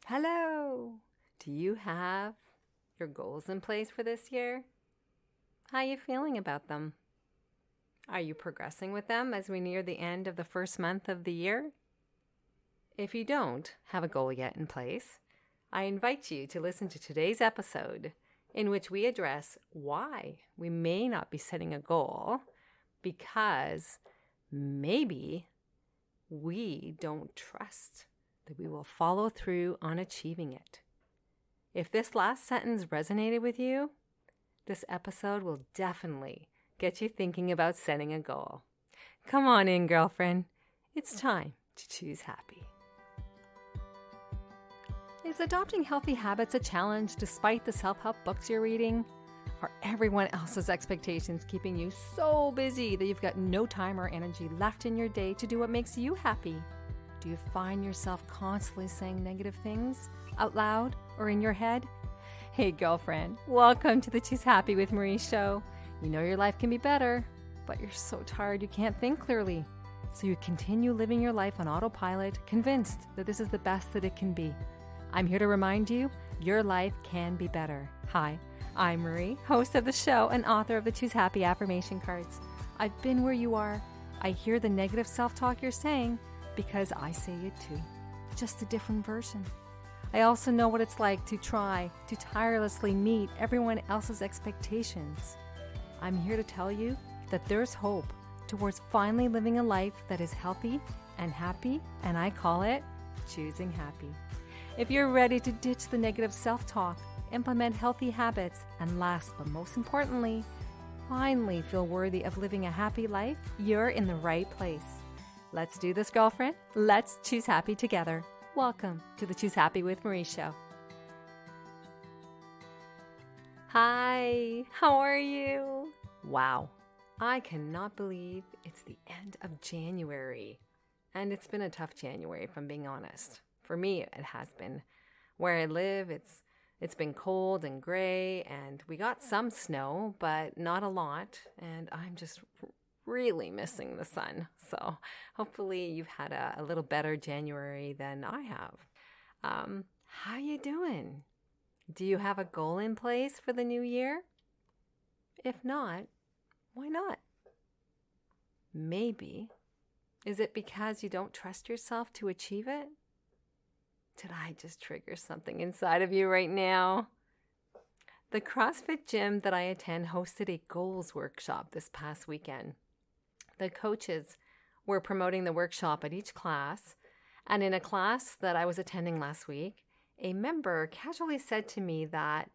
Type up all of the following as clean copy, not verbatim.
Hello! Do you have your goals in place for this year? How are you feeling about them? Are you progressing with them as we near the end of the first month of the year? If you don't have a goal yet in place, I invite you to listen to today's episode in which we address why we may not be setting a goal because maybe we don't trust that we will follow through on achieving it. If this last sentence resonated with you, this episode will definitely get you thinking about setting a goal. Come on in, girlfriend. It's time to choose happy. Is adopting healthy habits a challenge despite the self-help books you're reading? Are everyone else's expectations keeping you so busy that you've got no time or energy left in your day to do what makes you happy? Do you find yourself constantly saying negative things out loud or in your head? Hey, girlfriend, welcome to the Choose Happy with Marie show. You know your life can be better, but you're so tired you can't think clearly. So you continue living your life on autopilot, convinced that this is the best that it can be. I'm here to remind you, your life can be better. Hi, I'm Marie, host of the show and author of the Choose Happy affirmation cards. I've been where you are. I hear the negative self-talk you're saying because I say it too, just a different version. I also know what it's like to try to tirelessly meet everyone else's expectations. I'm here to tell you that there's hope towards finally living a life that is healthy and happy, and I call it choosing happy. If you're ready to ditch the negative self-talk, implement healthy habits, and last but most importantly, finally feel worthy of living a happy life, you're in the right place. Let's do this, girlfriend. Let's choose happy together. Welcome to the Choose Happy with Marie show. Hi, how are you? Wow, I cannot believe it's the end of January. And it's been a tough January, if I'm being honest. For me, it has been. Where I live, it's been cold and gray, and we got some snow, but not a lot. And I'm just really missing the sun. So hopefully you've had a little better January than I have. How you doing? Do you have a goal in place for the new year? If not, why not? Maybe. Is it because you don't trust yourself to achieve it? Did I just trigger something inside of you right now? The CrossFit gym that I attend hosted a goals workshop this past weekend. The coaches were promoting the workshop at each class, and in a class that I was attending last week, a member casually said to me that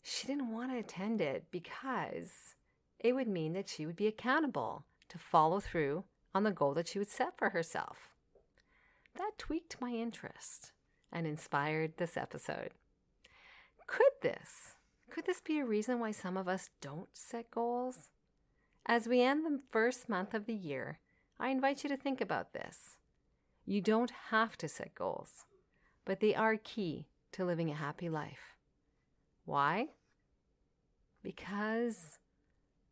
she didn't want to attend it because it would mean that she would be accountable to follow through on the goal that she would set for herself. That tweaked my interest and inspired this episode. Could this be a reason why some of us don't set goals? As we end the first month of the year, I invite you to think about this. You don't have to set goals, but they are key to living a happy life. Why? Because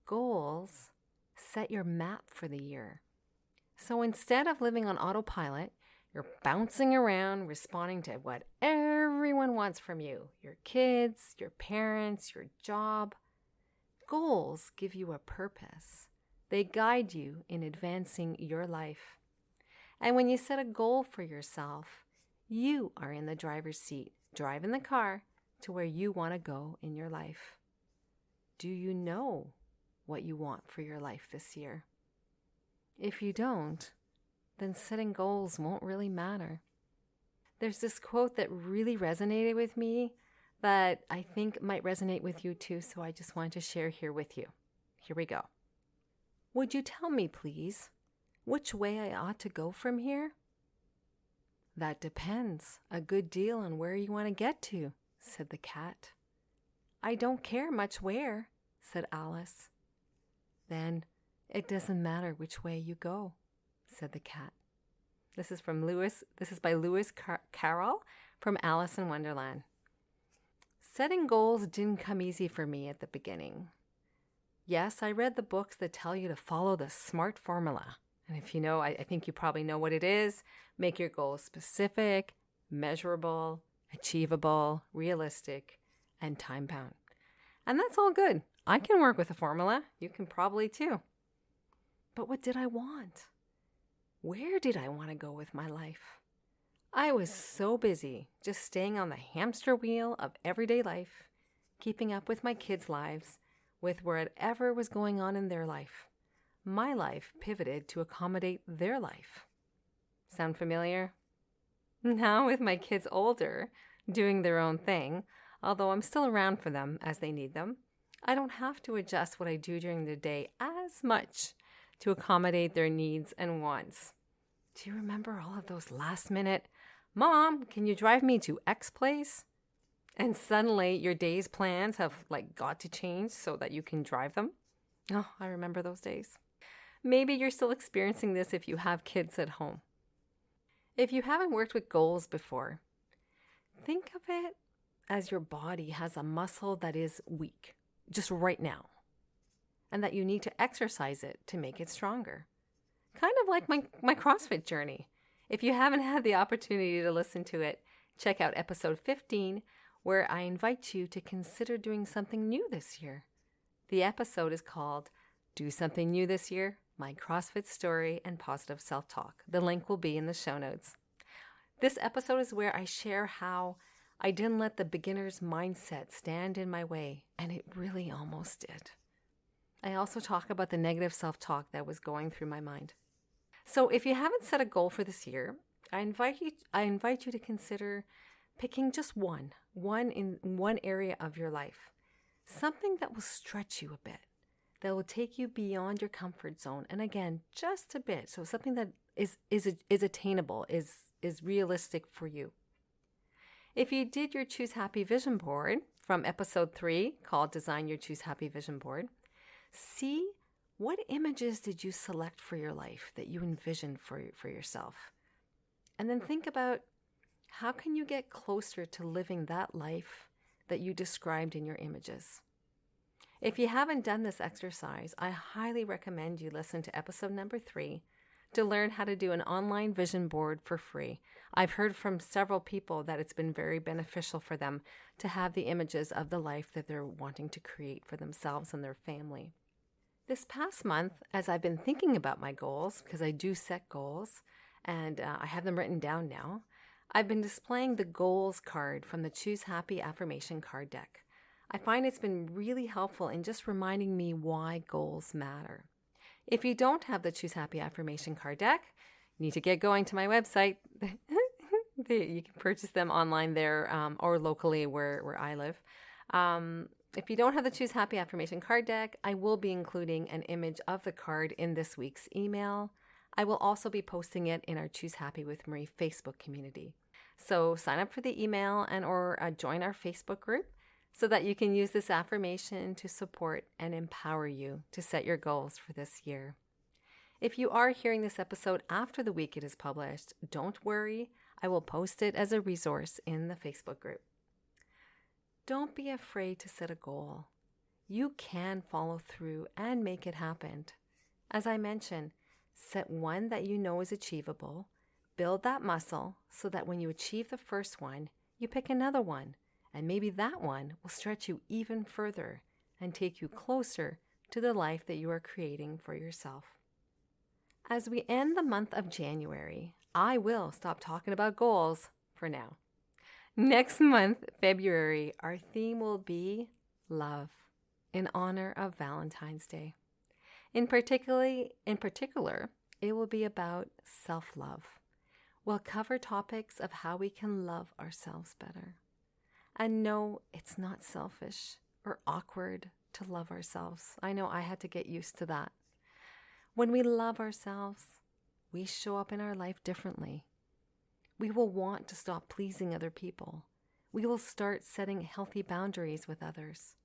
goals set your map for the year. So instead of living on autopilot, you're bouncing around responding to what everyone wants from you, your kids, your parents, your job. Goals give you a purpose. They guide you in advancing your life. And when you set a goal for yourself, you are in the driver's seat, driving the car to where you want to go in your life. Do you know what you want for your life this year? If you don't, then setting goals won't really matter. There's this quote that really resonated with me that I think might resonate with you too, so I just want to share here with you. Here we go. Would you tell me, please, which way I ought to go from here? That depends a good deal on where you want to get to, said the cat. I don't care much where, said Alice. Then it doesn't matter which way you go, said the cat. This is by Lewis Carroll from Alice in Wonderland. Setting goals didn't come easy for me at the beginning. Yes, I read the books that tell you to follow the SMART formula. And if you know, I think you probably know what it is. Make your goals specific, measurable, achievable, realistic, and time-bound. And that's all good. I can work with a formula. You can probably too. But what did I want? Where did I want to go with my life? I was so busy just staying on the hamster wheel of everyday life, keeping up with my kids' lives, with whatever was going on in their life. My life pivoted to accommodate their life. Sound familiar? Now with my kids older, doing their own thing, although I'm still around for them as they need them, I don't have to adjust what I do during the day as much to accommodate their needs and wants. Do you remember all of those last minute, "Mom, can you drive me to X place?" And suddenly your day's plans have got to change so that you can drive them? Oh, I remember those days. Maybe you're still experiencing this if you have kids at home. If you haven't worked with goals before, think of it as your body has a muscle that is weak, just right now, and that you need to exercise it to make it stronger. Kind of like my CrossFit journey. If you haven't had the opportunity to listen to it, check out episode 15, where I invite you to consider doing something new this year. The episode is called Do Something New This Year, My CrossFit Story and Positive Self-Talk. The link will be in the show notes. This episode is where I share how I didn't let the beginner's mindset stand in my way, and it really almost did. I also talk about the negative self-talk that was going through my mind. So if you haven't set a goal for this year, I invite you to consider picking just one in one area of your life. Something that will stretch you a bit, that will take you beyond your comfort zone. And again, just a bit. So something that is attainable, is realistic for you. If you did your Choose Happy Vision Board from episode 3 called Design Your Choose Happy Vision Board, see what images did you select for your life that you envisioned for yourself? And then think about how can you get closer to living that life that you described in your images. If you haven't done this exercise, I highly recommend you listen to episode number 3 to learn how to do an online vision board for free. I've heard from several people that it's been very beneficial for them to have the images of the life that they're wanting to create for themselves and their family. This past month, as I've been thinking about my goals, because I do set goals, and I have them written down now, I've been displaying the goals card from the Choose Happy affirmation card deck. I find it's been really helpful in just reminding me why goals matter. If you don't have the Choose Happy affirmation card deck, you need to get going to my website. You can purchase them online there or locally where I live. If you don't have the Choose Happy affirmation card deck, I will be including an image of the card in this week's email. I will also be posting it in our Choose Happy with Marie Facebook community. So sign up for the email or join our Facebook group so that you can use this affirmation to support and empower you to set your goals for this year. If you are hearing this episode after the week it is published, don't worry. I will post it as a resource in the Facebook group. Don't be afraid to set a goal. You can follow through and make it happen. As I mentioned, set one that you know is achievable, build that muscle so that when you achieve the first one, you pick another one, and maybe that one will stretch you even further and take you closer to the life that you are creating for yourself. As we end the month of January, I will stop talking about goals for now. Next month, February, our theme will be love in honor of Valentine's Day. In particular, it will be about self-love. We'll cover topics of how we can love ourselves better. And no, it's not selfish or awkward to love ourselves. I know I had to get used to that. When we love ourselves, we show up in our life differently. We will want to stop pleasing other people. We will start setting healthy boundaries with others.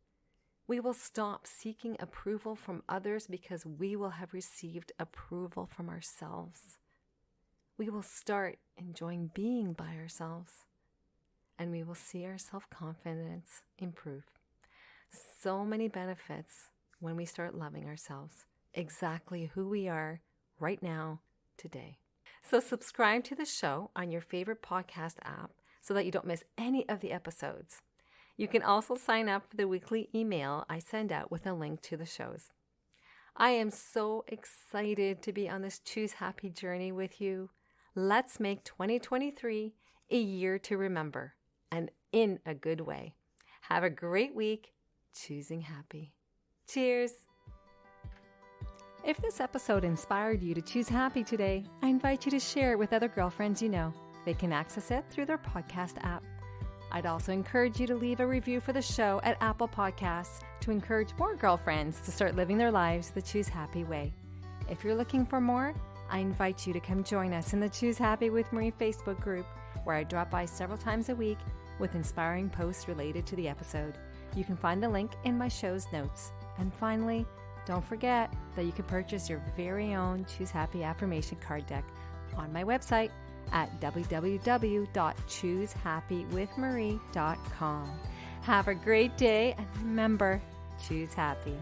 We will stop seeking approval from others because we will have received approval from ourselves. We will start enjoying being by ourselves, and we will see our self-confidence improve. So many benefits when we start loving ourselves, exactly who we are right now, today. So subscribe to the show on your favorite podcast app so that you don't miss any of the episodes. You can also sign up for the weekly email I send out with a link to the shows. I am so excited to be on this Choose Happy journey with you. Let's make 2023 a year to remember, and in a good way. Have a great week choosing happy. Cheers! If this episode inspired you to choose happy today, I invite you to share it with other girlfriends you know. They can access it through their podcast app. I'd also encourage you to leave a review for the show at Apple Podcasts to encourage more girlfriends to start living their lives the Choose Happy way. If you're looking for more, I invite you to come join us in the Choose Happy with Marie Facebook group, where I drop by several times a week with inspiring posts related to the episode. You can find the link in my show's notes. And finally, don't forget that you can purchase your very own Choose Happy affirmation card deck on my website at www.choosehappywithmarie.com. Have a great day, and remember, choose happy.